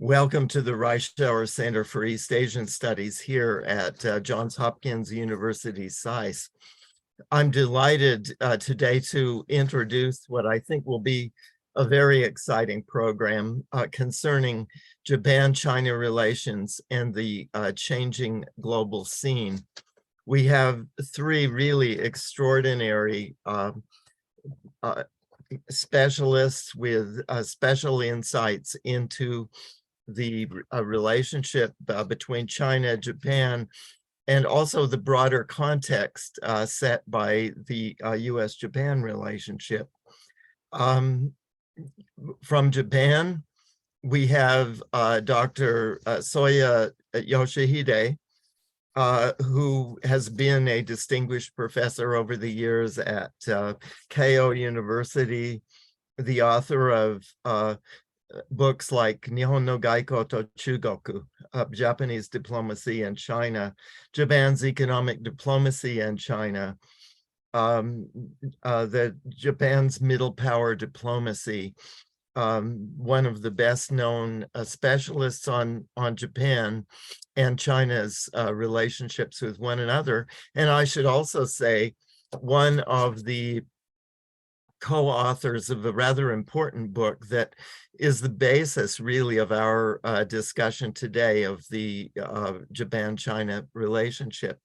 Welcome to the Reischauer Center for East Asian Studies here at Johns Hopkins University SAIS. I'm delighted today to introduce what I think will be a very exciting program concerning Japan-China relations and the changing global scene. We have three really extraordinary specialists with special insights into the relationship between China, Japan, and also the broader context set by the US-Japan relationship. From Japan, we have Dr. Soya Yoshihide, who has been a distinguished professor over the years at Keio University, the author of books like Nihon no Gaiko to Chugoku, Japanese Diplomacy in China, Japan's Economic Diplomacy in China, the Japan's Middle Power Diplomacy, one of the best known specialists on Japan and China's relationships with one another. And I should also say, one of the co-authors of a rather important book that is the basis really of our discussion today of the Japan-China relationship.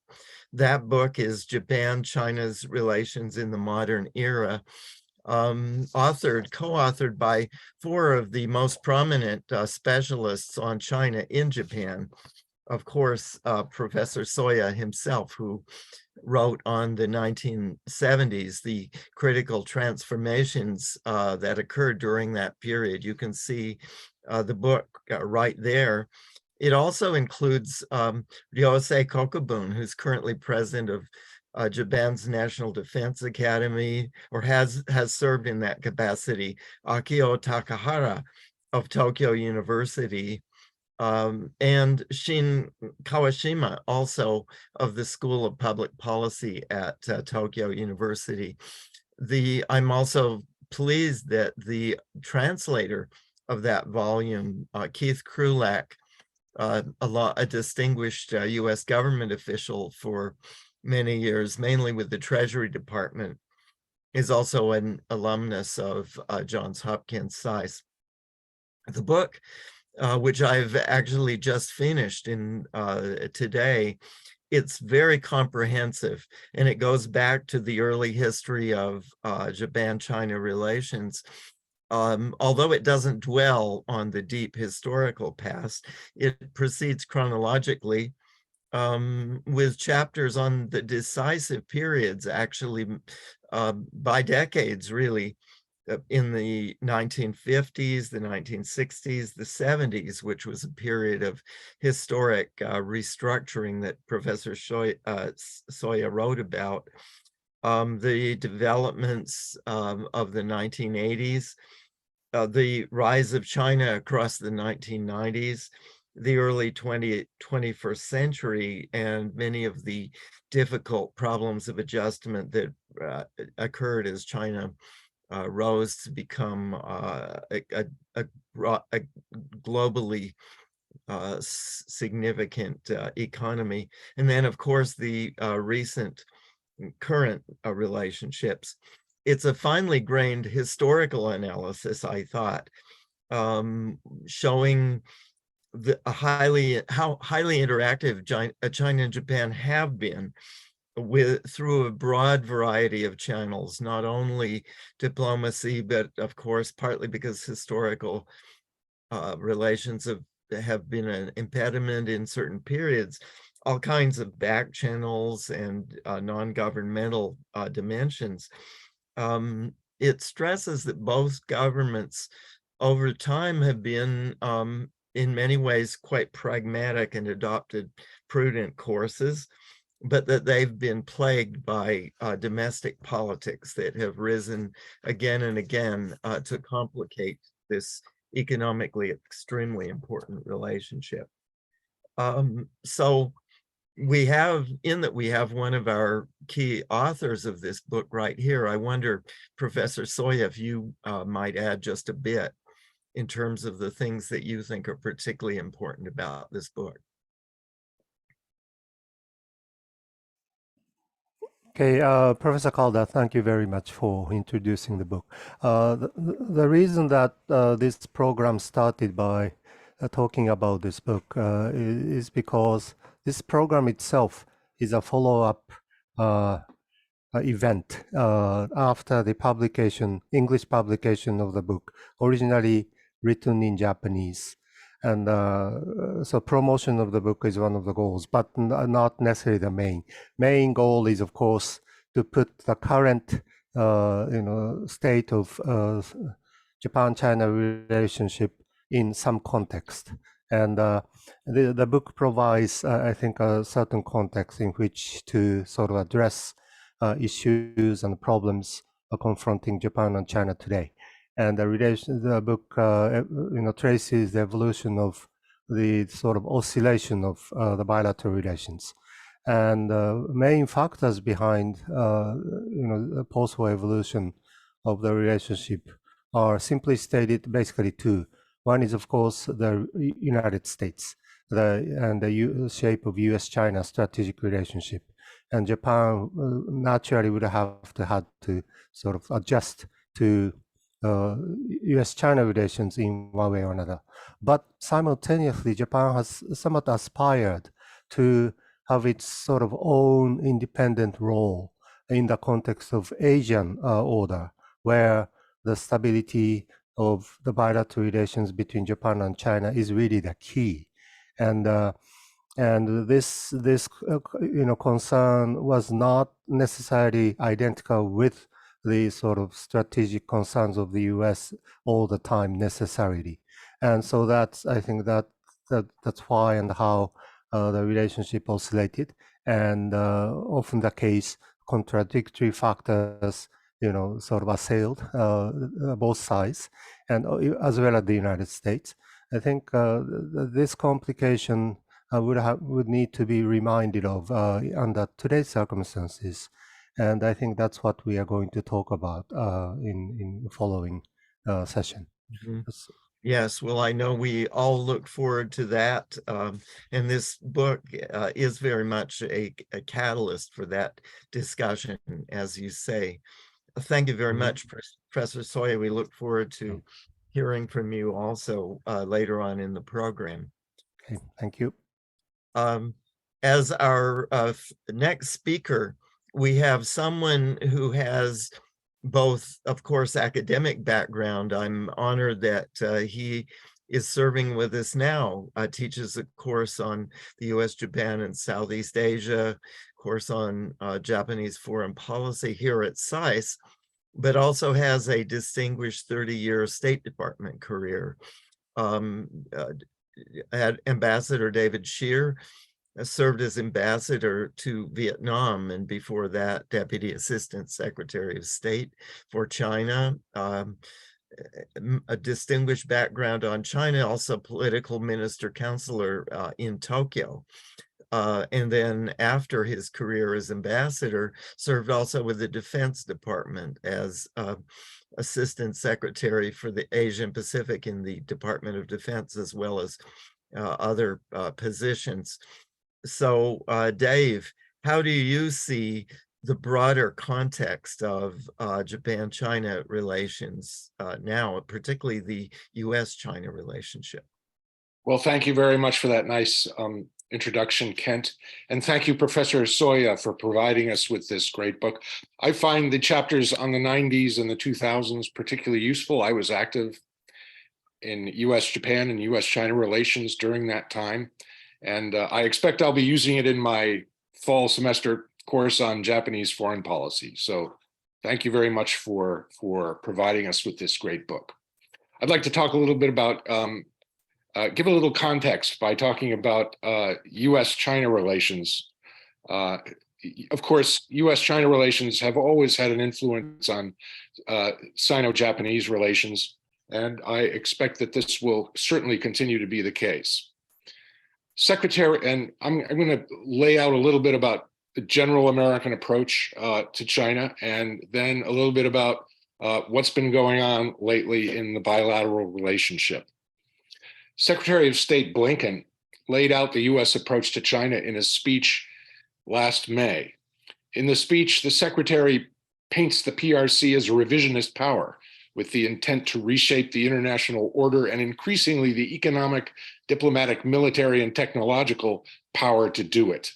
That book is Japan-China's Relations in the Modern Era, co-authored by four of the most prominent specialists on China in Japan. Of course, Professor Soya himself, who wrote on the 1970s, the critical transformations that occurred during that period. You can see the book right there. It also includes Ryosei Kokubun, who's currently president of Japan's National Defense Academy, or has served in that capacity, Akio Takahara of Tokyo University, and Shin Kawashima, also of the School of Public Policy at Tokyo University. I'm also pleased that the translator of that volume, Keith Krulak, a distinguished US government official for many years, mainly with the Treasury Department, is also an alumnus of Johns Hopkins SAIS. The book, which I've actually just finished today, it's very comprehensive, and it goes back to the early history of Japan-China relations. Although it doesn't dwell on the deep historical past, it proceeds chronologically with chapters on the decisive periods, actually by decades, really, in the 1950s, the 1960s, the 70s, which was a period of historic restructuring that Professor Soya wrote about. The developments of the 1980s, the rise of China across the 1990s, the early 21st century, and many of the difficult problems of adjustment that occurred as China rose to become a globally significant economy. And then, of course, the recent current relationships. It's a finely grained historical analysis, I thought, showing how highly interactive China and Japan have been through a broad variety of channels, not only diplomacy, but of course, partly because historical relations have been an impediment in certain periods, all kinds of back channels and non-governmental dimensions. It stresses that both governments over time have been in many ways quite pragmatic and adopted prudent courses, but that they've been plagued by domestic politics that have risen again and again to complicate this economically extremely important relationship. So we have one of our key authors of this book right here. I wonder, Professor Soya, if you might add just a bit in terms of the things that you think are particularly important about this book. Okay, Professor Calder, thank you very much for introducing the book. The reason that this program started by talking about this book is because this program itself is a follow-up event after the publication, English publication of the book, originally written in Japanese. And so promotion of the book is one of the goals, but not necessarily the main. Main goal is, of course, to put the current state of Japan-China relationship in some context. And the book provides, I think, a certain context in which to sort of address issues and problems confronting Japan and China today. And the book, traces the evolution of the sort of oscillation of the bilateral relations, and main factors behind, the post-war evolution of the relationship are simply stated basically two. One is, of course, the United States, and the shape of U.S.-China strategic relationship. And Japan naturally would have had to sort of adjust to U.S.-China relations in one way or another. But simultaneously, Japan has somewhat aspired to have its sort of own independent role in the context of Asian order, where the stability of the bilateral relations between Japan and China is really the key. And this concern was not necessarily identical with the sort of strategic concerns of the U.S. all the time necessarily. And so I think that's why and how the relationship oscillated, and often the case contradictory factors sort of assailed both sides, and as well as the United States. I think this complication would need to be reminded of under today's circumstances, and I think that's what we are going to talk about in the following session. Mm-hmm. Yes, well, I know we all look forward to that. And this book is very much a catalyst for that discussion, as you say. Thank you very much, Professor Soya. We look forward to hearing from you also later on in the program. Okay, thank you. As our next speaker, we have someone who has both, of course, academic background. I'm honored that he is serving with us now, teaches a course on the US, Japan, and Southeast Asia, course on Japanese foreign policy here at SAIS, but also has a distinguished 30-year State Department career. Ambassador David Scheer served as ambassador to Vietnam, and before that, Deputy Assistant Secretary of State for China. A distinguished background on China, also political minister counselor in Tokyo. And then after his career as ambassador, served also with the Defense Department as Assistant Secretary for the Asian Pacific in the Department of Defense, as well as other positions. So, Dave, how do you see the broader context of Japan-China relations now, particularly the US-China relationship? Well, thank you very much for that nice introduction, Kent. And thank you, Professor Soya, for providing us with this great book. I find the chapters on the 90s and the 2000s particularly useful. I was active in US-Japan and US-China relations during that time. And I expect I'll be using it in my fall semester course on Japanese foreign policy. So thank you very much for providing us with this great book. I'd like to talk a little bit about, give a little context by talking about US-China relations. Of course, US-China relations have always had an influence on Sino-Japanese relations, and I expect that this will certainly continue to be the case. And I'm going to lay out a little bit about the general American approach to China, and then a little bit about what's been going on lately in the bilateral relationship. Secretary of State Blinken laid out the U.S. approach to China in a speech last May. In the speech, the Secretary paints the PRC as a revisionist power with the intent to reshape the international order and increasingly the economic, diplomatic, military, and technological power to do it.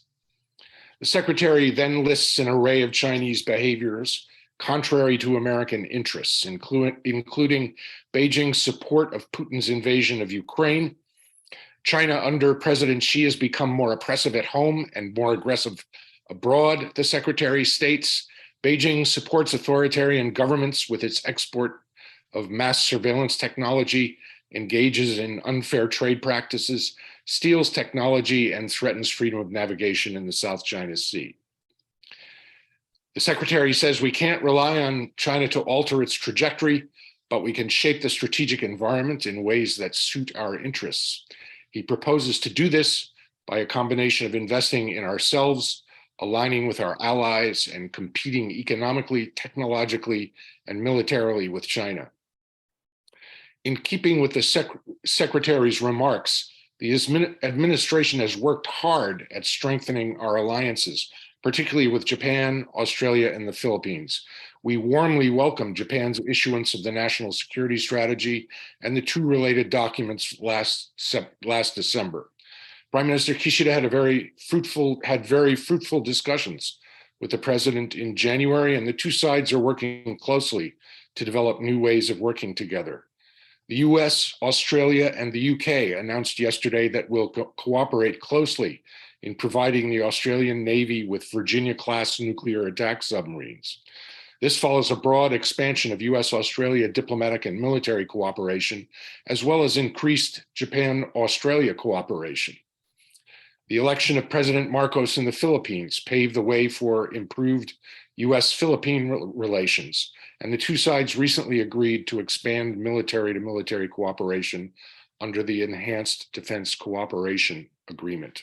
The Secretary then lists an array of Chinese behaviors contrary to American interests, including Beijing's support of Putin's invasion of Ukraine. China under President Xi has become more oppressive at home and more aggressive abroad, the Secretary states. Beijing supports authoritarian governments with its export of mass surveillance technology, engages in unfair trade practices, steals technology, and threatens freedom of navigation in the South China Sea. The Secretary says we can't rely on China to alter its trajectory, but we can shape the strategic environment in ways that suit our interests. He proposes to do this by a combination of investing in ourselves, aligning with our allies, and competing economically, technologically, and militarily with China. In keeping with the Secretary's remarks, the administration has worked hard at strengthening our alliances, particularly with Japan, Australia, and the Philippines. We warmly welcome Japan's issuance of the National Security Strategy and the two related documents last December. Prime Minister Kishida had very fruitful discussions with the president in January, and the two sides are working closely to develop new ways of working together. The US, Australia, and the UK announced yesterday that we'll cooperate closely in providing the Australian Navy with Virginia-class nuclear attack submarines. This follows a broad expansion of US-Australia diplomatic and military cooperation, as well as increased Japan-Australia cooperation. The election of President Marcos in the Philippines paved the way for improved US-Philippine relations, and the two sides recently agreed to expand military-to-military cooperation under the Enhanced Defense Cooperation Agreement.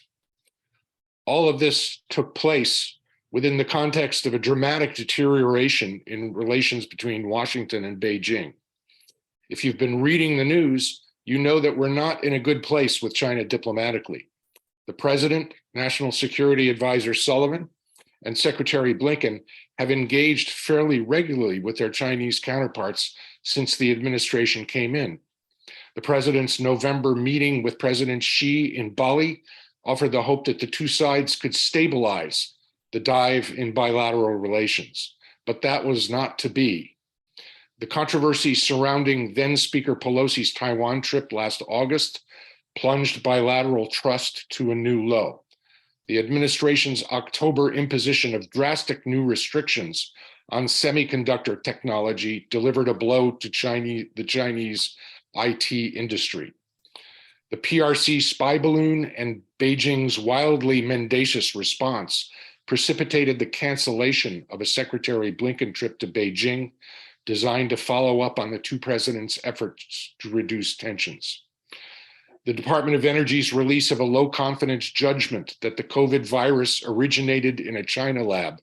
All of this took place within the context of a dramatic deterioration in relations between Washington and Beijing. If you've been reading the news, you know that we're not in a good place with China diplomatically. The President, National Security Advisor Sullivan, and Secretary Blinken have engaged fairly regularly with their Chinese counterparts since the administration came in. The President's November meeting with President Xi in Bali offered the hope that the two sides could stabilize the dive in bilateral relations, but that was not to be. The controversy surrounding then Speaker Pelosi's Taiwan trip last August plunged bilateral trust to a new low. The administration's October imposition of drastic new restrictions on semiconductor technology delivered a blow to the Chinese IT industry. The PRC spy balloon and Beijing's wildly mendacious response precipitated the cancellation of a Secretary Blinken trip to Beijing designed to follow up on the two presidents' efforts to reduce tensions. The Department of Energy's release of a low confidence judgment that the COVID virus originated in a China lab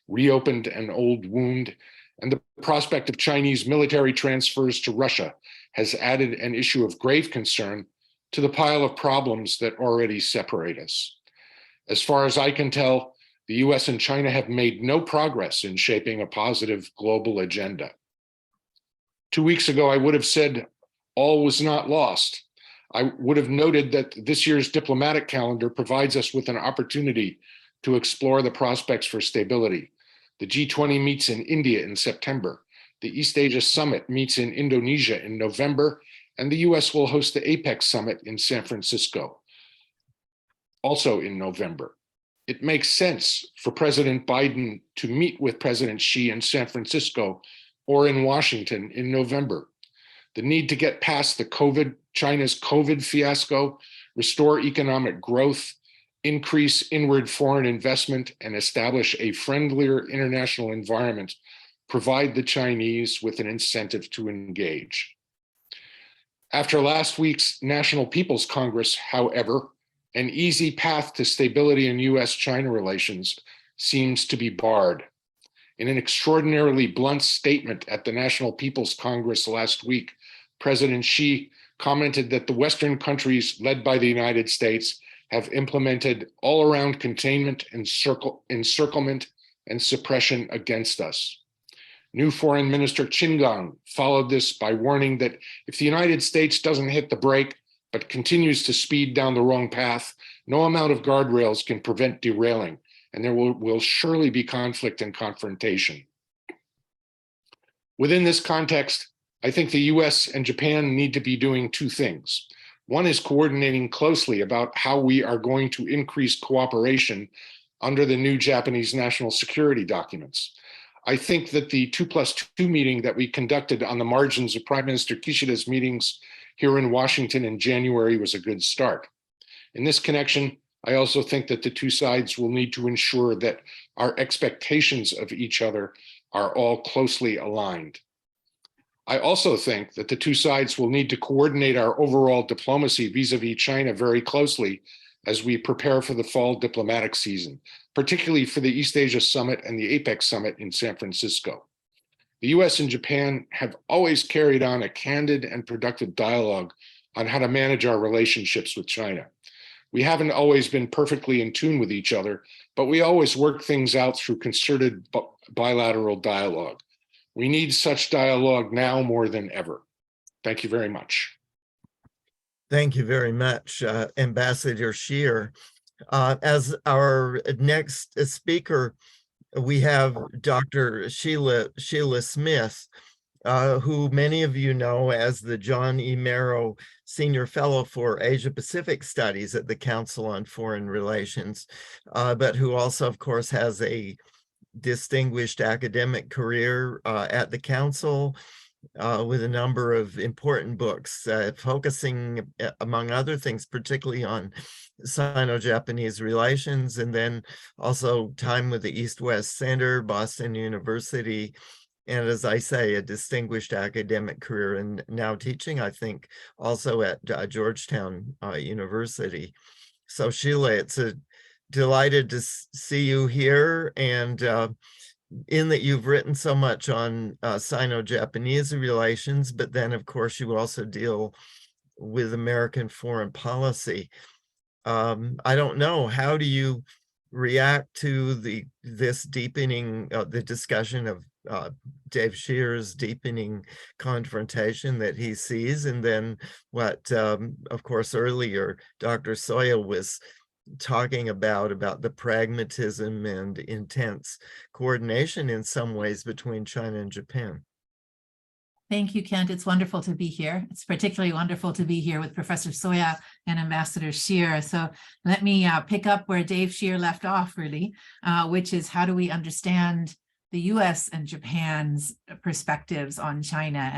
reopened an old wound, and the prospect of Chinese military transfers to Russia has added an issue of grave concern to the pile of problems that already separate us. As far as I can tell, the US and China have made no progress in shaping a positive global agenda. 2 weeks ago, I would have said all was not lost. I would have noted that this year's diplomatic calendar provides us with an opportunity to explore the prospects for stability. The G20 meets in India in September. The East Asia Summit meets in Indonesia in November, and the US will host the APEC Summit in San Francisco, also in November. It makes sense for President Biden to meet with President Xi in San Francisco or in Washington in November. The need to get past China's COVID fiasco, restore economic growth, increase inward foreign investment, and establish a friendlier international environment provide the Chinese with an incentive to engage. After last week's National People's Congress, however, an easy path to stability in US-China relations seems to be barred. In an extraordinarily blunt statement at the National People's Congress last week, President Xi commented that the Western countries led by the United States have implemented all-around containment, encirclement, and suppression against us. New Foreign Minister Qin Gang followed this by warning that if the United States doesn't hit the brake but continues to speed down the wrong path, no amount of guardrails can prevent derailing, and there will surely be conflict and confrontation. Within this context, I think the US and Japan need to be doing two things. One is coordinating closely about how we are going to increase cooperation under the new Japanese national security documents. I think that the 2+2 meeting that we conducted on the margins of Prime Minister Kishida's meetings here in Washington in January was a good start. In this connection, I also think that the two sides will need to ensure that our expectations of each other are all closely aligned. I also think that the two sides will need to coordinate our overall diplomacy vis-a-vis China very closely as we prepare for the fall diplomatic season, particularly for the East Asia Summit and the APEC Summit in San Francisco. The US and Japan have always carried on a candid and productive dialogue on how to manage our relationships with China. We haven't always been perfectly in tune with each other, but we always work things out through concerted bilateral dialogue. We need such dialogue now more than ever. Thank you very much. Thank you very much, Ambassador Scheer. As our next speaker, we have Dr. Sheila Smith, who many of you know as the John E. Merrow Senior Fellow for Asia Pacific Studies at the Council on Foreign Relations, but who also, of course, has a distinguished academic career at the Council, with a number of important books, focusing, among other things, particularly on Sino-Japanese relations, and then also time with the East-West Center, Boston University, and as I say, a distinguished academic career, and now teaching, I think, also at Georgetown University. So Sheila, it's a delighted to see you here, and in that you've written so much on Sino-Japanese relations, but then of course you also deal with American foreign policy. I don't know, how do you react to this deepening, the discussion of Dave Scheer's deepening confrontation that he sees, and then what, of course, earlier Dr. Soya was talking about the pragmatism and intense coordination in some ways between China and Japan. Thank you, Kent. It's wonderful to be here. It's particularly wonderful to be here with Professor Soya and Ambassador Scheer. So let me pick up where Dave Scheer left off, really, which is how do we understand the US and Japan's perspectives on China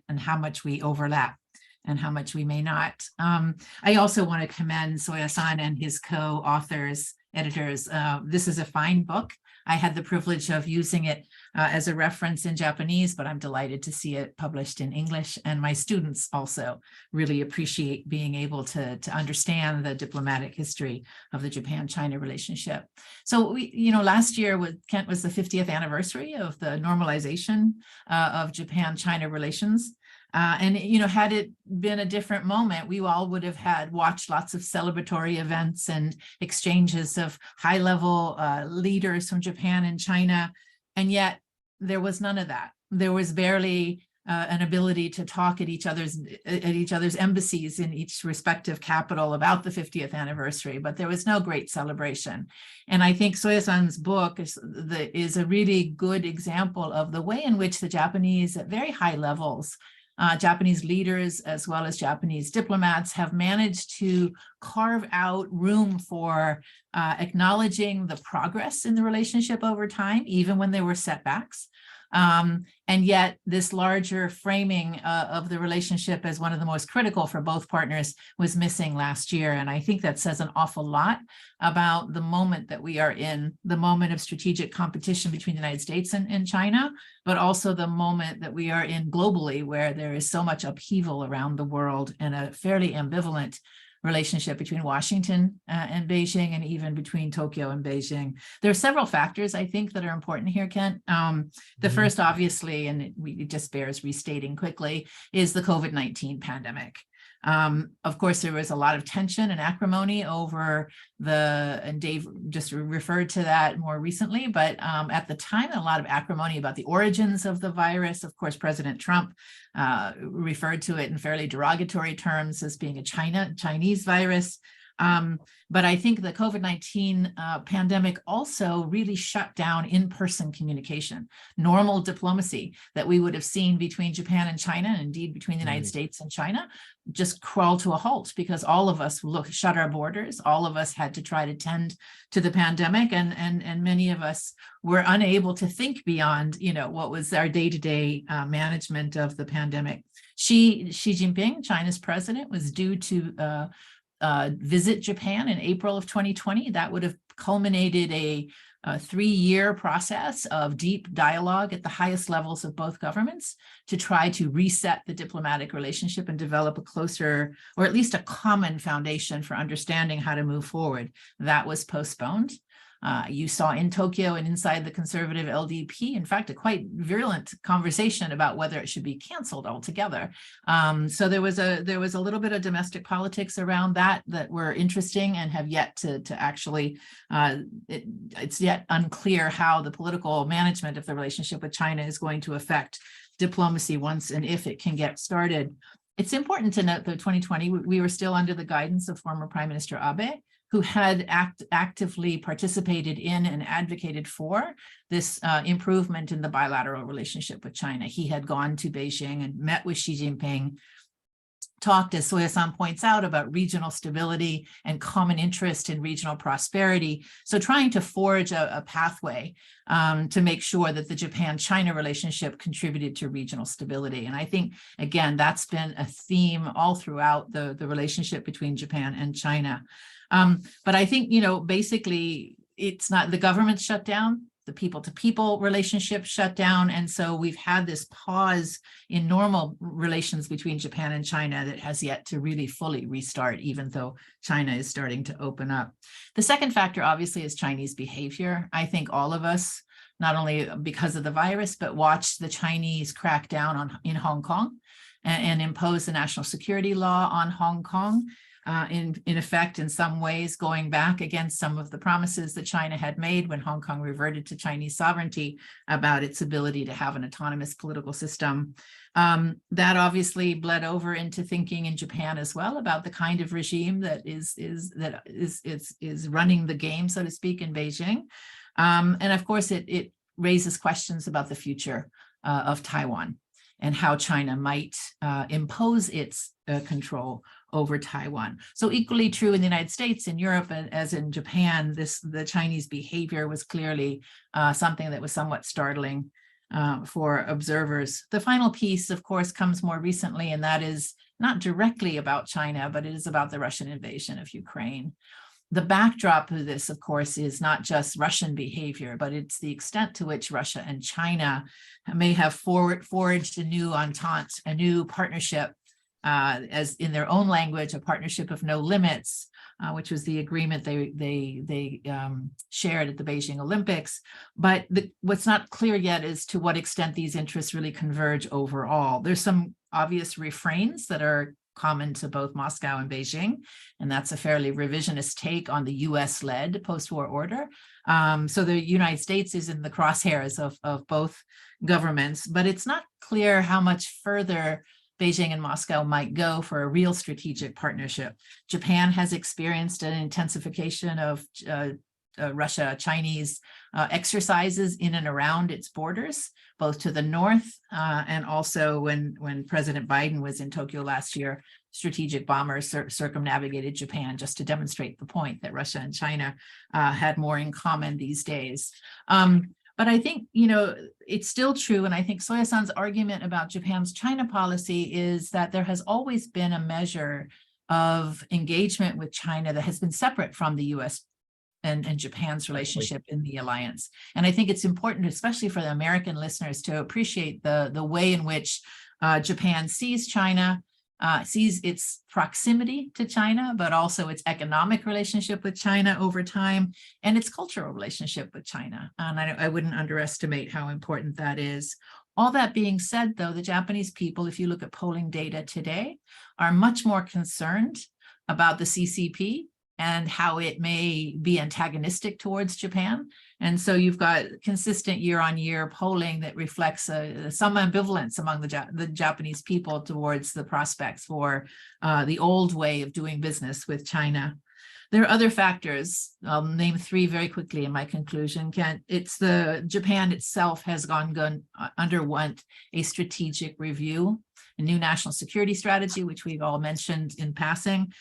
and how much we overlap and how much we may not. I also want to commend Soya-san and his co-authors, editors. This is a fine book. I had the privilege of using it as a reference in Japanese, but I'm delighted to see it published in English. And my students also really appreciate being able to understand the diplomatic history of the Japan-China relationship. So last year Kent was the 50th anniversary of the normalization of Japan-China relations. And had it been a different moment, we all would have watched lots of celebratory events and exchanges of high-level leaders from Japan and China, and yet there was none of that. There was barely an ability to talk at each other's embassies in each respective capital about the 50th anniversary, but there was no great celebration. And I think Soya-san's book is a really good example of the way in which the Japanese, at very high levels, Japanese leaders as well as Japanese diplomats have managed to carve out room for acknowledging the progress in the relationship over time, even when there were setbacks. And yet this larger framing of the relationship as one of the most critical for both partners was missing last year. And I think that says an awful lot about the moment that we are in, the moment of strategic competition between the United States and China, but also the moment that we are in globally, where there is so much upheaval around the world and a fairly ambivalent relationship between Washington and Beijing, and even between Tokyo and Beijing. There are several factors, I think, that are important here, Kent. The first, obviously, and it just bears restating quickly, is the COVID-19 pandemic. Of course, there was a lot of tension and acrimony over and Dave just referred to that more recently, but at the time, a lot of acrimony about the origins of the virus. Of course, President Trump referred to it in fairly derogatory terms as being a Chinese virus. But I think the COVID-19 pandemic also really shut down in-person communication, normal diplomacy that we would have seen between Japan and China, and indeed between the United States and China, just crawled to a halt because all of us shut our borders. All of us had to try to tend to the pandemic, and many of us were unable to think beyond, what was our day-to-day management of the pandemic. Xi Jinping, China's president, was due to visit Japan in April of 2020. That would have culminated a 3-year process of deep dialogue at the highest levels of both governments to try to reset the diplomatic relationship and develop a closer, or at least a common foundation for understanding how to move forward. That was postponed. You saw in Tokyo and inside the conservative LDP, in fact, a quite virulent conversation about whether it should be canceled altogether. So there was a little bit of domestic politics around that were interesting and have yet to actually, it's yet unclear how the political management of the relationship with China is going to affect diplomacy once and if it can get started. It's important to note that 2020, we were still under the guidance of former Prime Minister Abe, who had actively participated in and advocated for this improvement in the bilateral relationship with China. He had gone to Beijing and met with Xi Jinping, talked, as Soya-san points out, about regional stability and common interest in regional prosperity. So trying to forge a pathway to make sure that the Japan-China relationship contributed to regional stability. And I think, again, that's been a theme all throughout the relationship between Japan and China. But I think, basically, it's not the government shut down, the people-to-people relationship shut down. And so we've had this pause in normal relations between Japan and China that has yet to really fully restart, even though China is starting to open up. The second factor, obviously, is Chinese behavior. I think all of us, not only because of the virus, but watched the Chinese crack down in Hong Kong and impose the national security law on Hong Kong. In effect, in some ways, going back against some of the promises that China had made when Hong Kong reverted to Chinese sovereignty about its ability to have an autonomous political system. That obviously bled over into thinking in Japan as well about the kind of regime that is running the game, so to speak, in Beijing. And of course, it raises questions about the future of Taiwan and how China might impose its control over Taiwan. So equally true in the United States, in Europe, as in Japan, the Chinese behavior was clearly something that was somewhat startling for observers. The final piece, of course, comes more recently, and that is not directly about China, but it is about the Russian invasion of Ukraine. The backdrop of this, of course, is not just Russian behavior, but it's the extent to which Russia and China may have forged a new entente, a new partnership, as in their own language, a partnership of no limits, which was the agreement they shared at the Beijing Olympics. But what's not clear yet is to what extent these interests really converge overall. There's some obvious refrains that are common to both Moscow and Beijing, and that's a fairly revisionist take on the US-led post-war order. So the United States is in the crosshairs of both governments, but it's not clear how much further Beijing and Moscow might go for a real strategic partnership. Japan has experienced an intensification of Russia-Chinese exercises in and around its borders, both to the north and also when President Biden was in Tokyo last year, strategic bombers circumnavigated Japan just to demonstrate the point that Russia and China had more in common these days. But I think, it's still true, and I think Soya-san's argument about Japan's China policy is that there has always been a measure of engagement with China that has been separate from the US and Japan's relationship in the alliance. And I think it's important, especially for the American listeners, to appreciate the way in which Japan sees China sees its proximity to China, but also its economic relationship with China over time and its cultural relationship with China. And I wouldn't underestimate how important that is. All that being said, though, the Japanese people, if you look at polling data today, are much more concerned about the CCP and how it may be antagonistic towards Japan. And so you've got consistent year-on-year polling that reflects some ambivalence among the Japanese people towards the prospects for the old way of doing business with China. There are other factors. I'll name three very quickly in my conclusion. It's Japan itself has underwent a strategic review, a new national security strategy, which we've all mentioned in passing,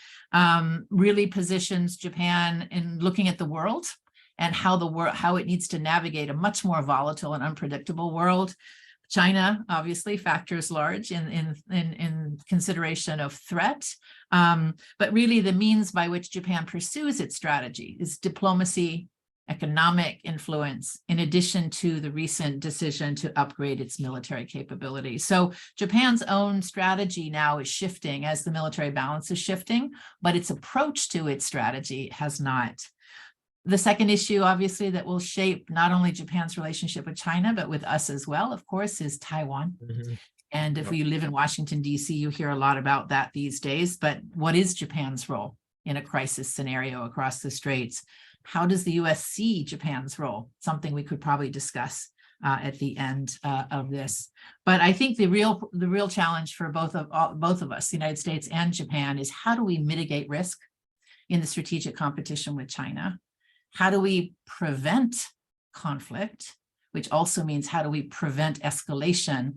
really positions Japan in looking at the world and how it needs to navigate a much more volatile and unpredictable world. China obviously factors large in consideration of threat, but really the means by which Japan pursues its strategy is diplomacy, economic influence, in addition to the recent decision to upgrade its military capability. So Japan's own strategy now is shifting as the military balance is shifting, but its approach to its strategy has not. The second issue, obviously, that will shape not only Japan's relationship with China, but with us as well, of course, is Taiwan. Mm-hmm. And if you live in Washington, D.C., you hear a lot about that these days. But what is Japan's role in a crisis scenario across the straits? How does the U.S. see Japan's role? Something we could probably discuss at the end of this. But I think the real challenge for both of us, the United States and Japan, is how do we mitigate risk in the strategic competition with China? How do we prevent conflict, which also means how do we prevent escalation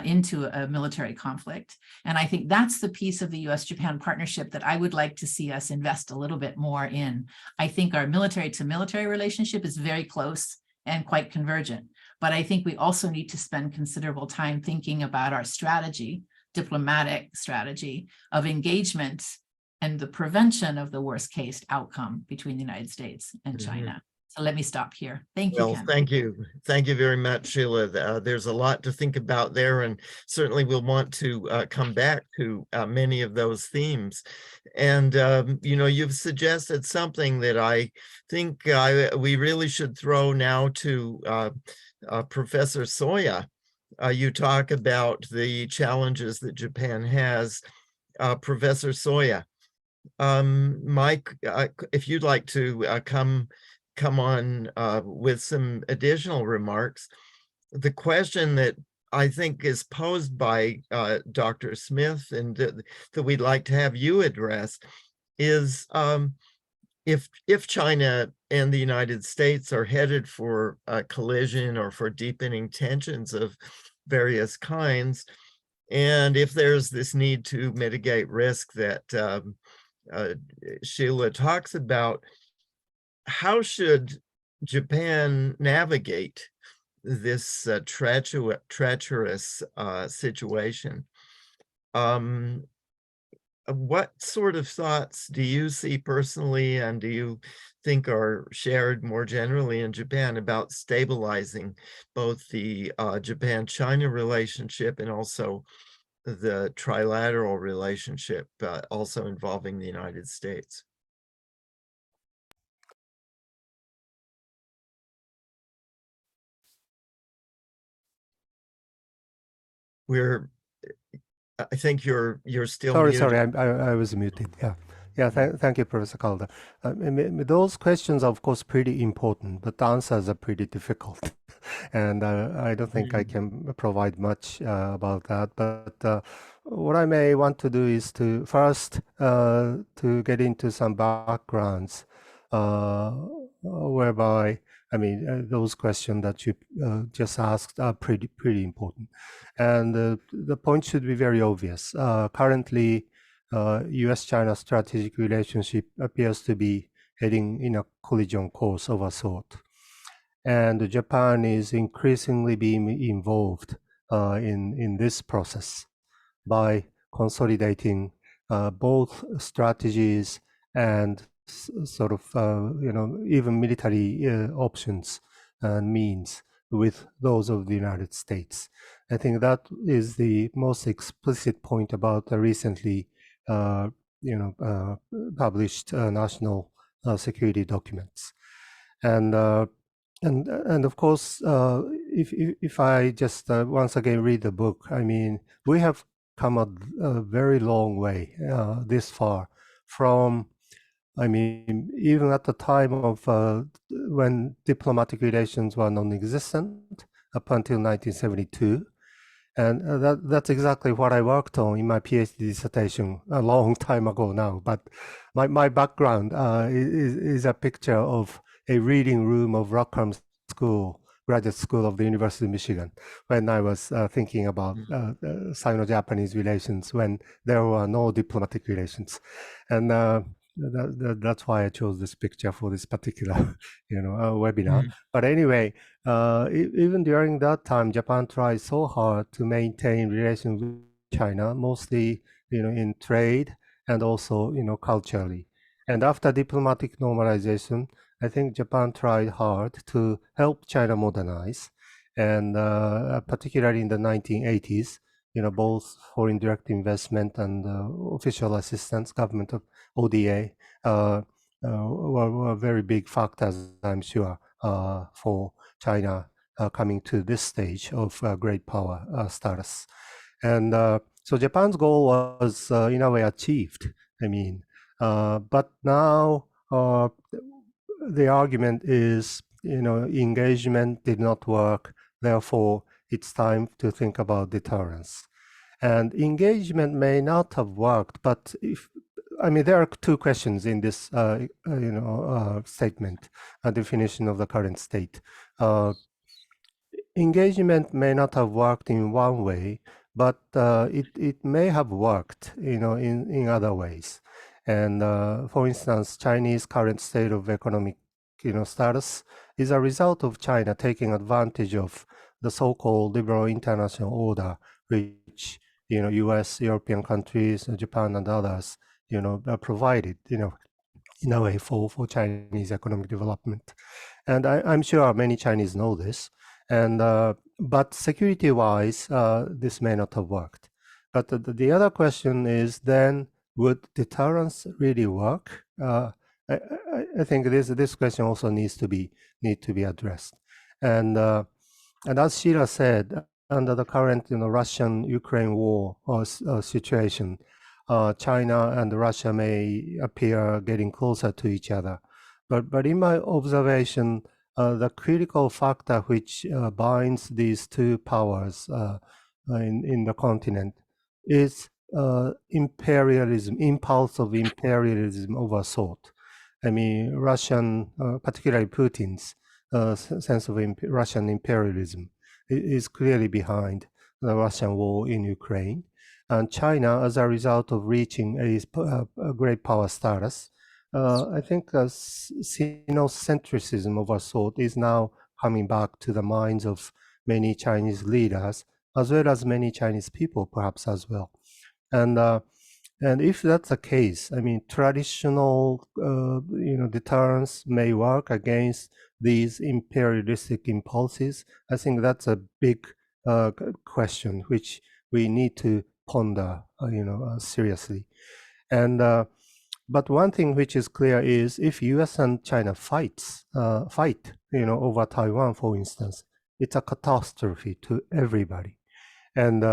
into a military conflict? And I think that's the piece of the US-Japan partnership that I would like to see us invest a little bit more in. I think our military-to-military relationship is very close and quite convergent. But I think we also need to spend considerable time thinking about our strategy, diplomatic strategy of engagement and the prevention of the worst case outcome between the United States and China. So let me stop here. Thank you, Ken. Thank you. Thank you very much, Sheila. There's a lot to think about there, and certainly we'll want to come back to many of those themes. And, you've suggested something that I think we really should throw now to Professor Soya. You talk about the challenges that Japan has. Professor Soya, Mike, if you'd like to come on with some additional remarks. The question that I think is posed by Dr. Smith and that we'd like to have you address is if China and the United States are headed for a collision or for deepening tensions of various kinds, and if there's this need to mitigate risk that Sheila talks about, how should Japan navigate this treacherous situation? What sort of thoughts do you see personally, and do you think are shared more generally in Japan about stabilizing both the Japan-China relationship and also the trilateral relationship, also involving the United States? I think you're still Sorry, muted. I was muted. Yeah. Thank you, Professor Calder. Those questions are, of course, pretty important, but the answers are pretty difficult. And I don't think I can provide much about that. But what I may want to do is to first to get into some backgrounds whereby, those questions that you just asked are pretty important. And the point should be very obvious. Currently, US-China strategic relationship appears to be heading in a collision course of a sort. And Japan is increasingly being involved in this process by consolidating both strategies and sort of, even military options and means with those of the United States. I think that is the most explicit point about the recently, published national security documents, and of course, if I just once again read the book, I mean, we have come a very long way this far from. I mean, even at the time of when diplomatic relations were non-existent up until 1972. And that's exactly what I worked on in my PhD dissertation a long time ago now. But my background is a picture of a reading room of Rockham School, graduate school of the University of Michigan, when I was thinking about Sino-Japanese relations, when there were no diplomatic relations. And that's why I chose this picture for this particular, webinar. But anyway, even during that time, Japan tried so hard to maintain relations with China, mostly, in trade and also, culturally. And after diplomatic normalization, I think Japan tried hard to help China modernize, and particularly in the 1980s, both foreign direct investment and official assistance, government of ODA, were very big factors, I'm sure, for China coming to this stage of great power status. And so Japan's goal was in a way achieved. I mean, but now the argument is, engagement did not work, therefore it's time to think about deterrence. And engagement may not have worked, but there are two questions in this, statement, a definition of the current state. Engagement may not have worked in one way, but it may have worked, in other ways. And for instance, Chinese current state of economic, status is a result of China taking advantage of the so-called liberal international order, which, U.S., European countries, Japan, and others, provided, in a way for Chinese economic development. And I'm sure many Chinese know this. And but security-wise, this may not have worked. But the other question is then, would deterrence really work? I think this question also needs to be addressed. And as Sheila said, under the current Russian-Ukraine war situation, China and Russia may appear getting closer to each other. But in my observation, the critical factor which binds these two powers in the continent is imperialism, impulse of imperialism of a sort. I mean, Russian, particularly Putin's sense of Russian imperialism is clearly behind the Russian war in Ukraine. And China, as a result of reaching a great power status, I think Sinocentrism of a sort is now coming back to the minds of many Chinese leaders, as well as many Chinese people, perhaps as well. And if that's the case, I mean, traditional, deterrence may work against these imperialistic impulses. I think that's a big question which we need to ponder, seriously. And but one thing which is clear is if U.S. and China fight, over Taiwan, for instance, it's a catastrophe to everybody, and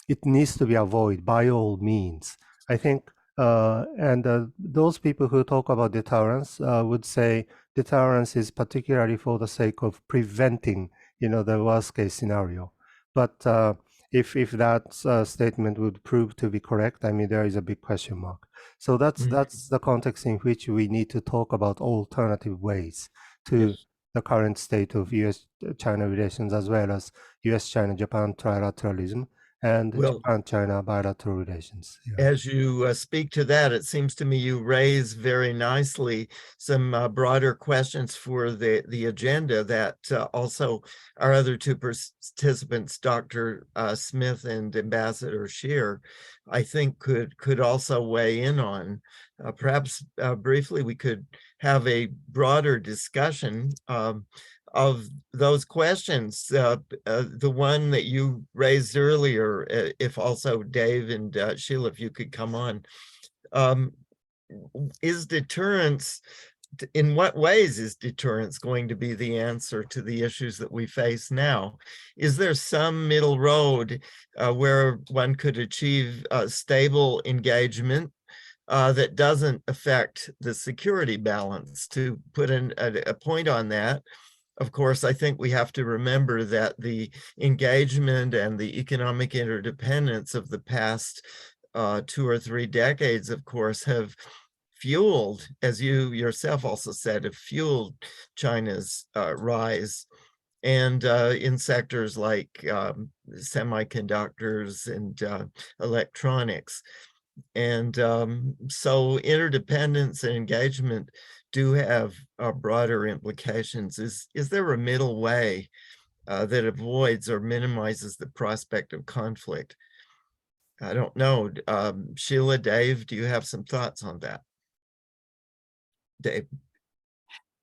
it needs to be avoided by all means. I think, and those people who talk about deterrence would say deterrence is particularly for the sake of preventing, the worst case scenario. But if that statement would prove to be correct, I mean, there is a big question mark. So that's the context in which we need to talk about alternative ways to the current state of U.S.-China relations, as well as U.S.-China-Japan trilateralism and Japan-China bilateral relations. Yeah. As you speak to that, it seems to me you raise very nicely some broader questions for the agenda that also our other two participants, Dr. Smith and Ambassador Scheer, I think could also weigh in on. Perhaps briefly we could have a broader discussion of those questions. The one that you raised earlier, if also Dave and Sheila, if you could come on, is deterrence, in what ways is deterrence going to be the answer to the issues that we face now? Is there some middle road where one could achieve stable engagement that doesn't affect the security balance? To put a point on that, of course, I think we have to remember that the engagement and the economic interdependence of the past 2 or 3 decades, of course, have fueled, as you yourself also said, have fueled China's rise. And in sectors like semiconductors and electronics. And so interdependence and engagement do have broader implications. Is there a middle way that avoids or minimizes the prospect of conflict? I don't know. Sheila, Dave, do you have some thoughts on that? Dave.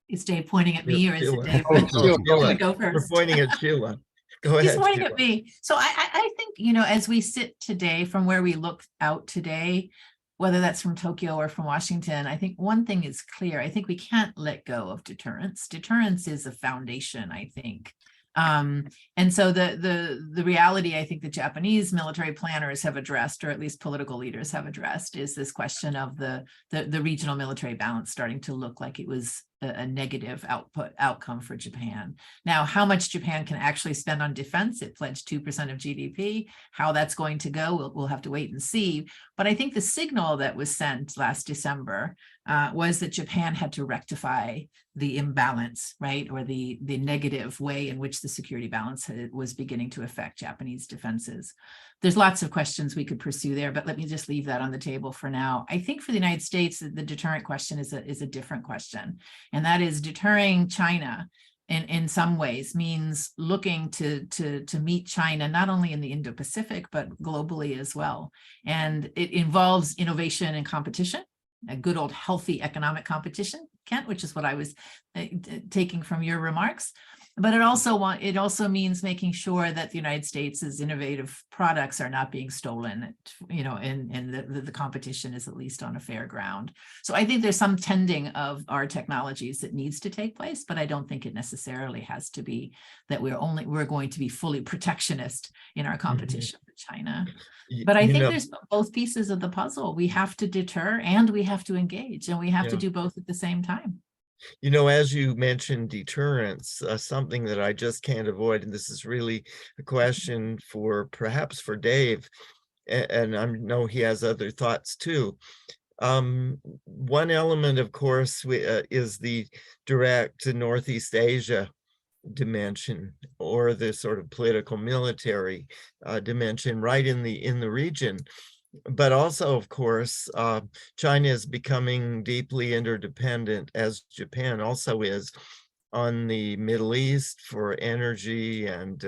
Is Dave pointing at me or is it Sheila. Dave? Oh, Sheila, I'm gonna go We're first. pointing at Sheila. Go He's ahead. pointing Sheila. at me. So I think, as we sit today, from where we look out today, whether that's from Tokyo or from Washington, I think one thing is clear. I think we can't let go of deterrence. Deterrence is a foundation, I think. And so the reality I think the Japanese military planners have addressed, or at least political leaders have addressed, is this question of the regional military balance starting to look like it was a negative outcome for Japan. Now, how much Japan can actually spend on defense, it pledged 2% of GDP. How that's going to go, we'll have to wait and see. But I think the signal that was sent last December was that Japan had to rectify the imbalance, right? Or the negative way in which the security balance was beginning to affect Japanese defenses. There's lots of questions we could pursue there, but let me just leave that on the table for now. I think for the United States, the deterrent question is a different question. And that is deterring China in some ways means looking to meet China, not only in the Indo-Pacific, but globally as well. And it involves innovation and competition, a good old healthy economic competition, Kent, which is what I was taking from your remarks. But it also means making sure that the United States' innovative products are not being stolen, and the competition is at least on a fair ground. So I think there's some tending of our technologies that needs to take place, but I don't think it necessarily has to be that we're going to be fully protectionist in our competition with China. But I think there's both pieces of the puzzle. We have to deter and we have to engage, and we have to do both at the same time. As you mentioned deterrence, something that I just can't avoid, and this is really a question perhaps for Dave, and I know he has other thoughts too. One element, of course, is the direct Northeast Asia dimension, or the sort of political military dimension right in the region. But also, of course, China is becoming deeply interdependent, as Japan also is, on the Middle East for energy and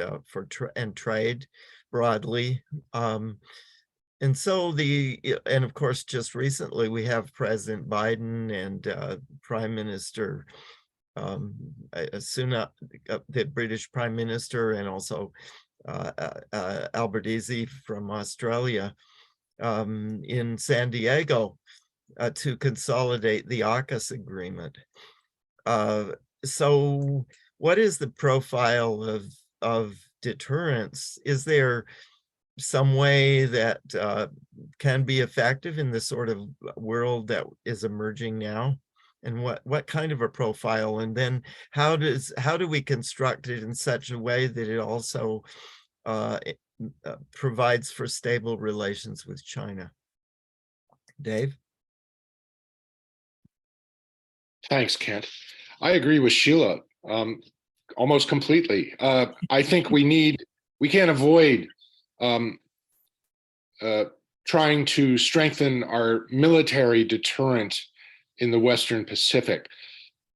and trade broadly. And so and of course, just recently we have President Biden and Prime Minister Sunak, the British Prime Minister, and also Albanese from Australia, in San Diego to consolidate the AUKUS agreement. So what is the profile of deterrence? Is there some way that can be effective in the sort of world that is emerging now? And what kind of a profile? And then how do we construct it in such a way that it also provides for stable relations with China? Dave? Thanks, Kent. I agree with Sheila almost completely. I think we can't avoid trying to strengthen our military deterrent in the Western Pacific.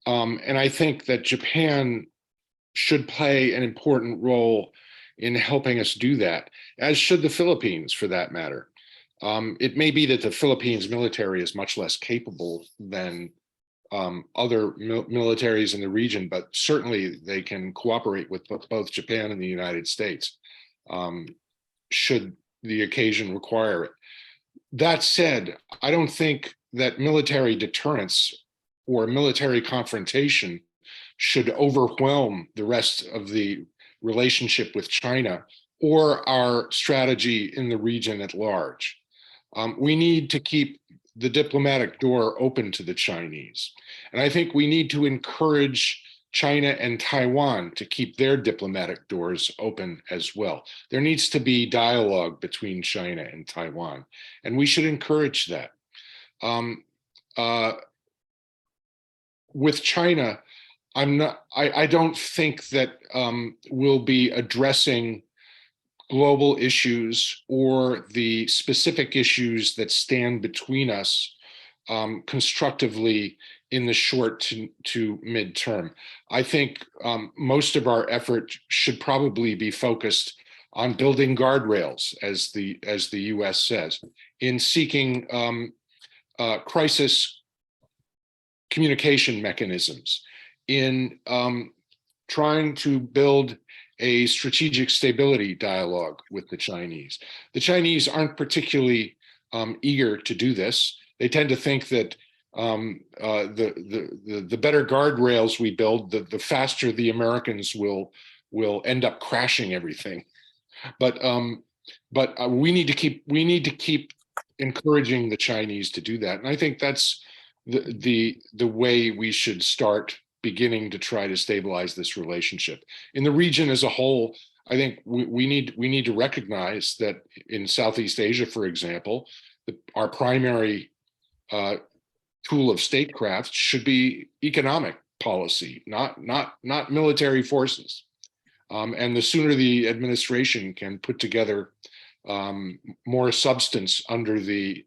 And I think that Japan should play an important role in helping us do that, as should the Philippines, for that matter. It may be that the Philippines military is much less capable than other militaries in the region, but certainly they can cooperate with both Japan and the United States, should the occasion require it. That said, I don't think that military deterrence or military confrontation should overwhelm the rest of the relationship with China or our strategy in the region at large. We need to keep the diplomatic door open to the Chinese. And I think we need to encourage China and Taiwan to keep their diplomatic doors open as well. There needs to be dialogue between China and Taiwan, and we should encourage that. With China, I don't think that we'll be addressing global issues or the specific issues that stand between us constructively in the short to midterm. I think most of our effort should probably be focused on building guardrails, as the US says, in seeking crisis communication mechanisms, in trying to build a strategic stability dialogue with the Chinese. The Chinese aren't particularly eager to do this. They tend to think that the better guardrails we build, the faster the Americans will end up crashing everything. But we need to keep encouraging the Chinese to do that, and I think that's the way we should start beginning to try to stabilize this relationship. In the region as a whole, I think we need to recognize that in Southeast Asia, for example, our primary tool of statecraft should be economic policy, not military forces. And the sooner the administration can put together more substance under the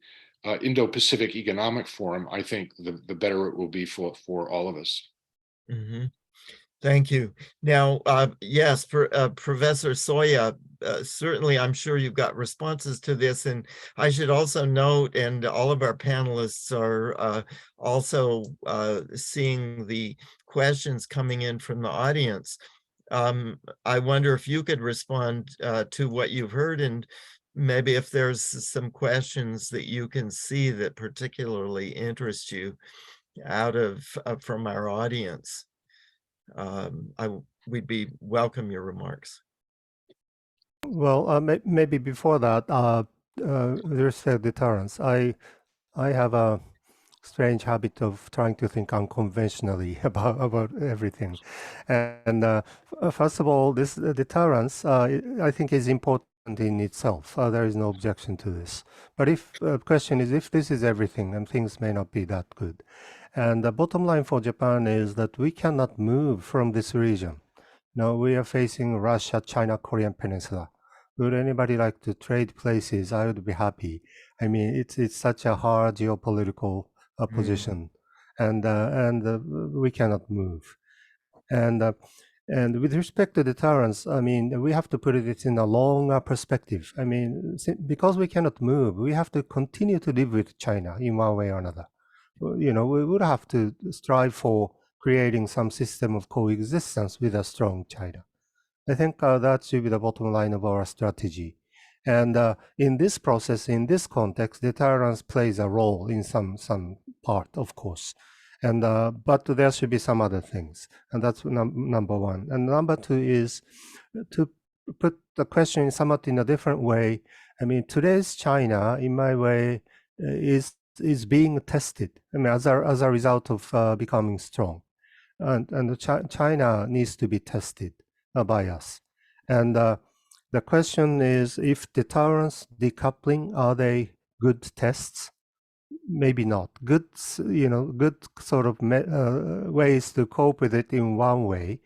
Indo-Pacific Economic Forum, I think the better it will be for all of us. Mm-hmm. Thank you. Now, yes, for Professor Soya, certainly I'm sure you've got responses to this, and I should also note, and all of our panelists are also seeing the questions coming in from the audience. I wonder if you could respond to what you've heard, and maybe if there's some questions that you can see that particularly interest you out of from our audience. We'd welcome your remarks. Well, maybe before that, there's deterrence. I have a strange habit of trying to think unconventionally about everything. And first of all, this deterrence, I think, is important in itself. There is no objection to this. But if the question is, if this is everything, then things may not be that good. And the bottom line for Japan is that we cannot move from this region. Now we are facing Russia, China, Korean Peninsula. Would anybody like to trade places? I would be happy. I mean, it's such a hard geopolitical position, and we cannot move. And with respect to deterrence, I mean, we have to put it in a longer perspective. I mean, because we cannot move, we have to continue to live with China in one way or another. You know, we would have to strive for creating some system of coexistence with a strong China. I think that should be the bottom line of our strategy. And in this process, in this context, deterrence plays a role in some part, of course. And but there should be some other things, and that's number one. And number two is to put the question somewhat in a different way. I mean, today's China, in my way, is being tested. I mean, as a result of becoming strong, and China needs to be tested by us. And the question is, if deterrence, decoupling, are they good tests? Maybe not. Good, you know, good sort of ways to cope with it in one way,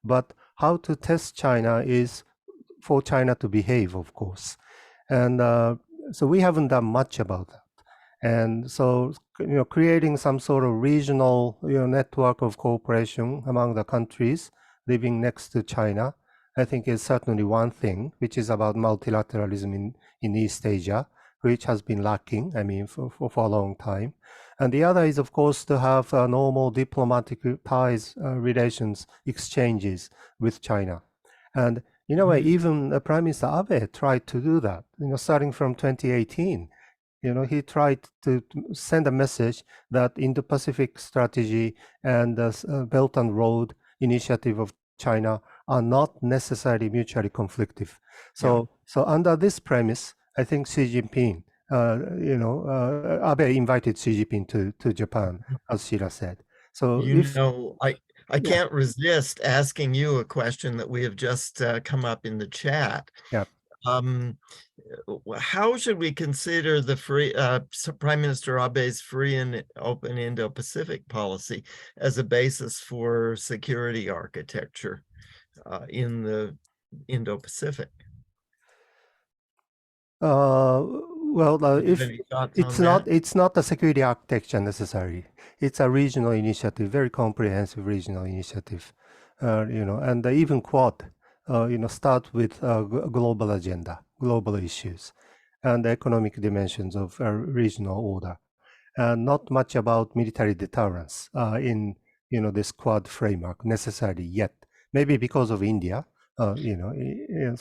but how to test China is for China to behave, of course. And so we haven't done much about that. And so, you know, creating some sort of regional, you know, network of cooperation among the countries living next to China, I think is certainly one thing, which is about multilateralism in East Asia, which has been lacking, I mean, for a long time. And the other is, of course, to have normal diplomatic ties, relations, exchanges with China. And in a way, even Prime Minister Abe tried to do that, starting from 2018. He tried to send a message that Indo-Pacific strategy and the Belt and Road initiative of China are not necessarily mutually conflictive. So under this premise, I think Xi Jinping, Abe invited Xi Jinping to Japan, as Sheila said. So I can't resist asking you a question that we have just come up in the chat. Yeah. How should we consider the Prime Minister Abe's free and open Indo-Pacific policy as a basis for security architecture in the Indo-Pacific? If any thoughts it's on not, that? it's not a security architecture necessarily. It's a regional initiative, very comprehensive regional initiative, and even Quad, start with a global agenda, global issues, and the economic dimensions of regional order, and not much about military deterrence in this Quad framework necessarily yet. Maybe because of India, in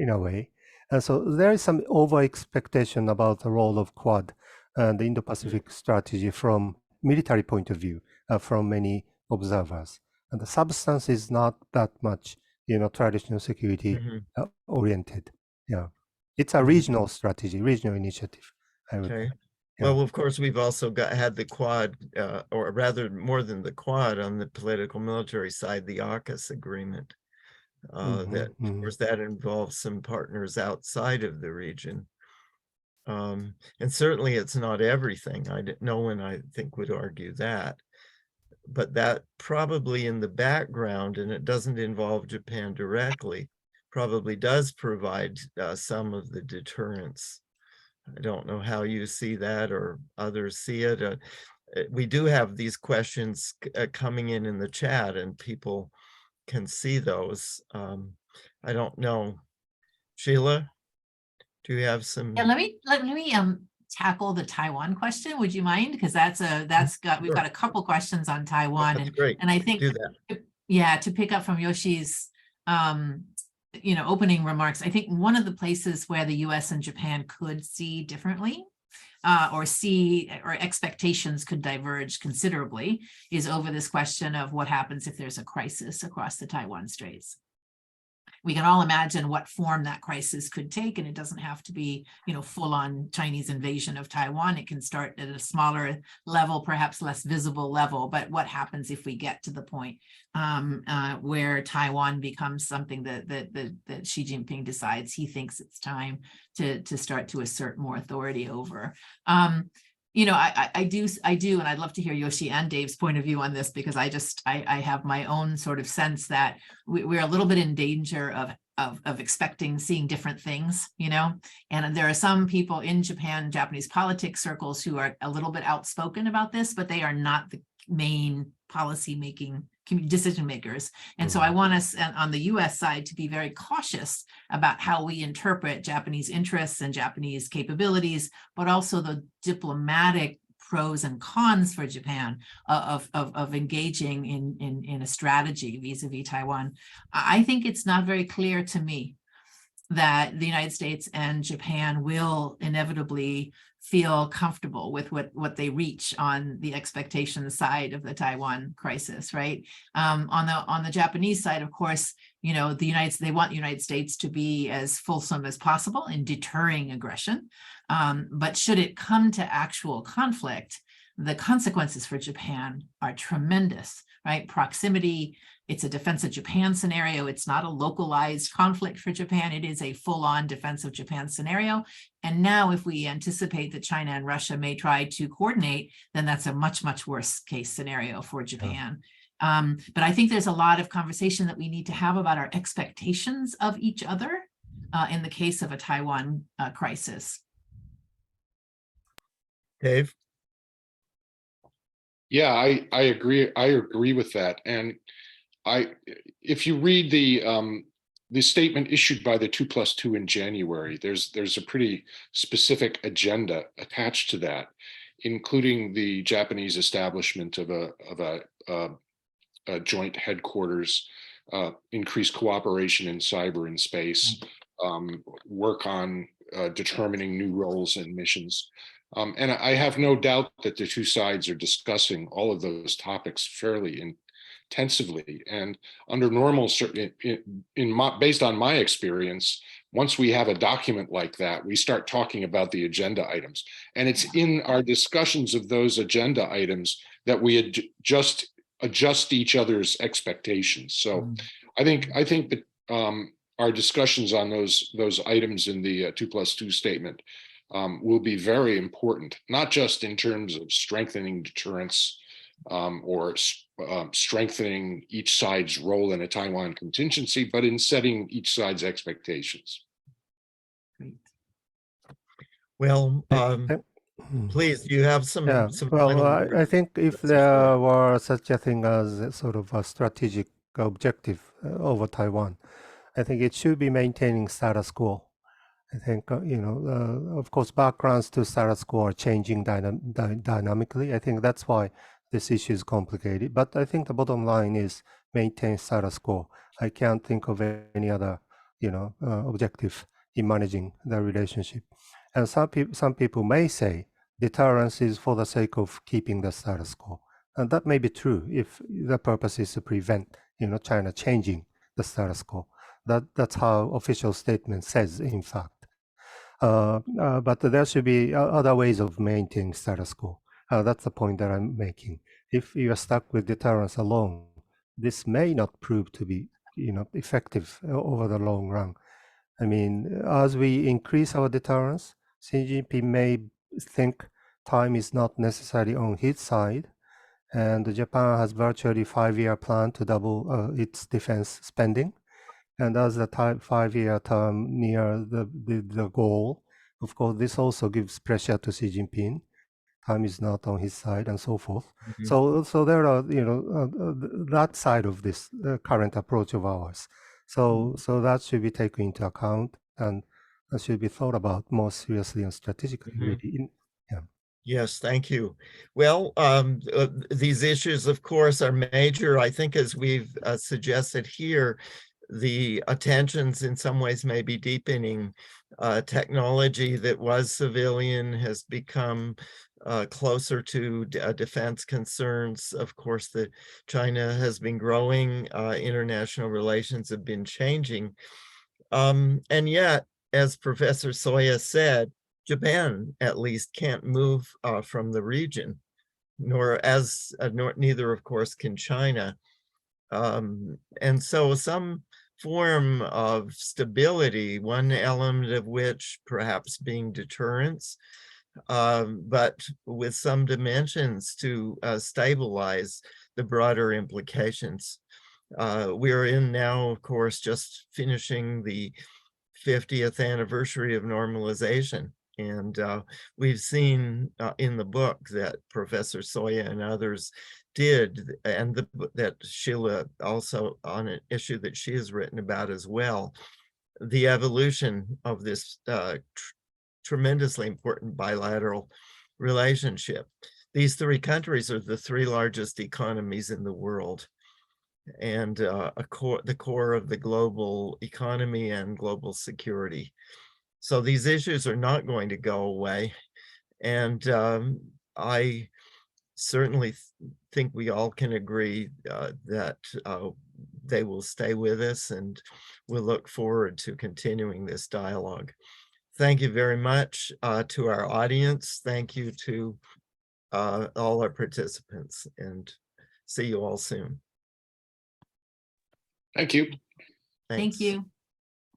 a way. And so there is some over expectation about the role of Quad and the Indo-Pacific strategy from military point of view from many observers. And the substance is not that much, traditional security oriented. Yeah, it's a regional strategy, regional initiative. I would. Okay. Yeah. Well, of course, we've also had the Quad, or rather more than the Quad on the political military side, the AUKUS agreement. That, of course, that involves some partners outside of the region. And certainly it's not everything. No one, I think, would argue that. But that probably in the background, and it doesn't involve Japan directly, probably does provide some of the deterrence. I don't know how you see that or others see it. We do have these questions coming in the chat, and people can see those. I don't know. Sheila, do you have some? Yeah, let me tackle the Taiwan question. Would you mind? Because we've got a couple questions on Taiwan. That's great. And I think do that. Yeah, to pick up from Yoshi's opening remarks, I think one of the places where the US and Japan could see differently or expectations could diverge considerably is over this question of what happens if there's a crisis across the Taiwan Straits. We can all imagine what form that crisis could take, and it doesn't have to be, full-on Chinese invasion of Taiwan. It can start at a smaller level, perhaps less visible level. But what happens if we get to the point where Taiwan becomes something that Xi Jinping decides he thinks it's time to start to assert more authority over? I do, and I'd love to hear Yoshi and Dave's point of view on this, because I have my own sort of sense that we're a little bit in danger of seeing different things, and there are some people in Japanese politics circles who are a little bit outspoken about this, but they are not the main policy making decision makers. And so I want us on the US side to be very cautious about how we interpret Japanese interests and Japanese capabilities, but also the diplomatic pros and cons for Japan of engaging in a strategy vis-a-vis Taiwan. I think it's not very clear to me that the United States and Japan will inevitably feel comfortable with what they reach on the expectation side of the Taiwan crisis, right? On the Japanese side, of course, they want the United States to be as fulsome as possible in deterring aggression. But should it come to actual conflict, the consequences for Japan are tremendous, right? Proximity. It's a defense of Japan scenario. It's not a localized conflict for Japan. It is a full-on defense of Japan scenario. And now if we anticipate that China and Russia may try to coordinate, then that's a much, much worse case scenario for Japan. But I think there's a lot of conversation that we need to have about our expectations of each other in the case of a Taiwan crisis. Dave? Yeah, I agree. I agree with that. And if you read the statement issued by the 2+2 in January, there's a pretty specific agenda attached to that, including the Japanese establishment of a joint headquarters, increased cooperation in cyber and space, work on determining new roles and missions. And I have no doubt that the two sides are discussing all of those topics fairly intensively. And under normal, based on my experience, once we have a document like that, we start talking about the agenda items. And it's in our discussions of those agenda items that we adjust each other's expectations. So I think that our discussions on those items in the 2+2 statement will be very important, not just in terms of strengthening deterrence or strengthening each side's role in a Taiwan contingency, but in setting each side's expectations. Great. Well, please, you have some. Yeah, some well, final I words, think if Professor there Soya. were such a thing as a sort of a strategic objective over Taiwan, I think it should be maintaining status quo. I think, of course, backgrounds to status quo are changing dynamically. I think that's why this issue is complicated. But I think the bottom line is maintain status quo. I can't think of any other, objective in managing the relationship. And some people may say deterrence is for the sake of keeping the status quo. And that may be true if the purpose is to prevent, China changing the status quo. That's how official statement says, in fact. But there should be other ways of maintaining status quo. That's the point that I'm making. If you are stuck with deterrence alone, this may not prove to be, effective over the long run. I mean, as we increase our deterrence, Xi Jinping may think time is not necessarily on his side, and Japan has virtually 5-year plan to double its defense spending. And as the 5-year term near the goal, of course, this also gives pressure to Xi Jinping. Time is not on his side, and so forth. So there are, that side of this current approach of ours. So that should be taken into account, and that should be thought about more seriously and strategically. Really. Yes, thank you. Well, these issues, of course, are major. I think, as we've suggested here, the tensions in some ways may be deepening. Technology that was civilian has become closer to defense concerns. Of course, China has been growing, international relations have been changing. And yet, as Professor Soya said, Japan at least can't move from the region, neither, of course, can China. And so some form of stability, one element of which perhaps being deterrence, but with some dimensions to stabilize the broader implications. We're in now, of course, just finishing the 50th anniversary of normalization. And we've seen in the book that Professor Soya and others did, and that Sheila also, on an issue that she has written about as well, the evolution of this tremendously important bilateral relationship. These three countries are the three largest economies in the world, and the core of the global economy and global security. So these issues are not going to go away. And I certainly think we all can agree that they will stay with us, and we'll look forward to continuing this dialogue. Thank you very much to our audience. Thank you to all our participants, and see you all soon. Thank you. Thanks. Thank you.